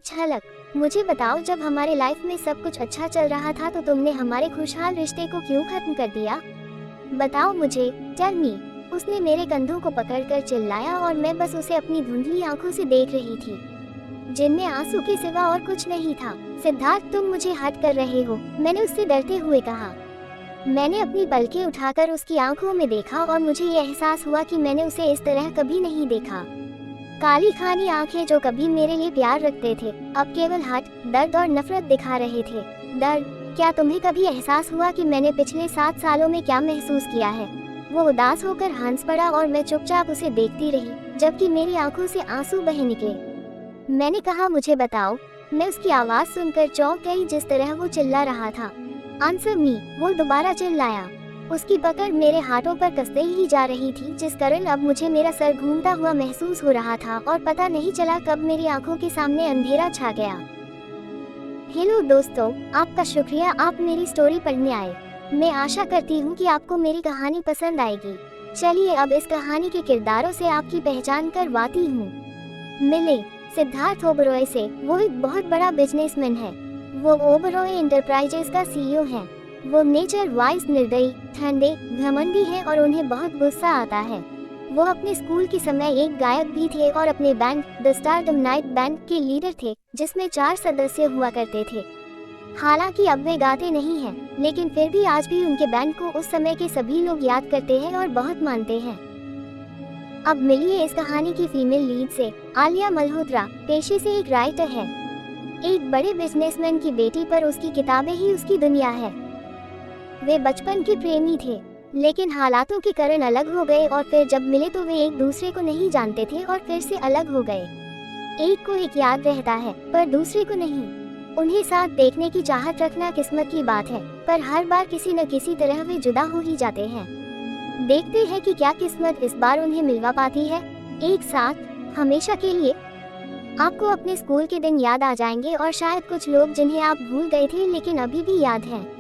झलक। मुझे बताओ, जब हमारे लाइफ में सब कुछ अच्छा चल रहा था तो तुमने हमारे खुशहाल रिश्ते को क्यों खत्म कर दिया? बताओ मुझे, टेल मी। उसने मेरे कंधों को पकड़कर चिल्लाया और मैं बस उसे अपनी धुंधली आंखों से देख रही थी, जिनमें आंसू के सिवा और कुछ नहीं था। सिद्धार्थ, तुम मुझे हर्ट कर रहे हो, मैंने उससे डरते हुए कहा। मैंने अपनी पलकें उठाकर उसकी आंखों में देखा और मुझे ये एहसास हुआ कि मैंने उसे इस तरह कभी नहीं देखा। काली खानी आंखें जो कभी मेरे लिए प्यार रखते थे, अब केवल हट, दर्द और नफरत दिखा रहे थे। दर्द? क्या तुम्हें कभी एहसास हुआ कि मैंने पिछले 7 सालों में क्या महसूस किया है? वो उदास होकर हंस पड़ा और मैं चुपचाप उसे देखती रही, जबकि मेरी आंखों से आंसू बह निकले। मैंने कहा, मुझे बताओ। मैं उसकी आवाज़ सुनकर चौंक गई, जिस तरह वो चिल्ला रहा था। आंसर मी, वो दोबारा चिल्लाया। उसकी पकड़ मेरे हाथों पर कसते ही जा रही थी, जिस कारण अब मुझे मेरा सर घूमता हुआ महसूस हो रहा था और पता नहीं चला कब मेरी आंखों के सामने अंधेरा छा गया। हेलो दोस्तों, आपका शुक्रिया आप मेरी स्टोरी पढ़ने आए। मैं आशा करती हूँ कि आपको मेरी कहानी पसंद आएगी। चलिए अब इस कहानी के किरदारों से आपकी पहचान करवाती हूँ। मिले सिद्धार्थ ओबरॉय से। वो एक बहुत बड़ा बिजनेसमैन है। वो ओबरॉय एंटरप्राइजेज का सीईओ है। वो नेचर वाइज निर्दयी, ठंडे, घमंडी हैं और उन्हें बहुत गुस्सा आता है। वो अपने स्कूल के समय एक गायक भी थे और अपने band the stardom night band के लीडर थे, जिसमें 4 सदस्य हुआ करते थे। हालांकि अब वे गाते नहीं हैं, लेकिन फिर भी आज भी उनके बैंड को उस समय के सभी लोग याद करते हैं और बहुत मानते हैं। अब मिलिए इस कहानी की फीमेल लीड से। आलिया मल्होत्रा पेशे से एक राइटर है। एक बड़े बिजनेसमैन की बेटी पर उसकी किताबें ही उसकी दुनिया है। वे बचपन के प्रेमी थे, लेकिन हालातों के कारण अलग हो गए और फिर जब मिले तो वे एक दूसरे को नहीं जानते थे और फिर से अलग हो गए। एक को एक याद रहता है पर दूसरे को नहीं। उन्हें साथ देखने की चाहत रखना किस्मत की बात है, पर हर बार किसी न किसी तरह वे जुदा हो ही जाते हैं। देखते हैं कि क्या किस्मत इस बार उन्हें मिलवा पाती है, एक साथ, हमेशा के लिए। आपको अपने स्कूल के दिन याद आ जाएंगे और शायद कुछ लोग जिन्हें आप भूल गए थे लेकिन अभी भी याद हैं।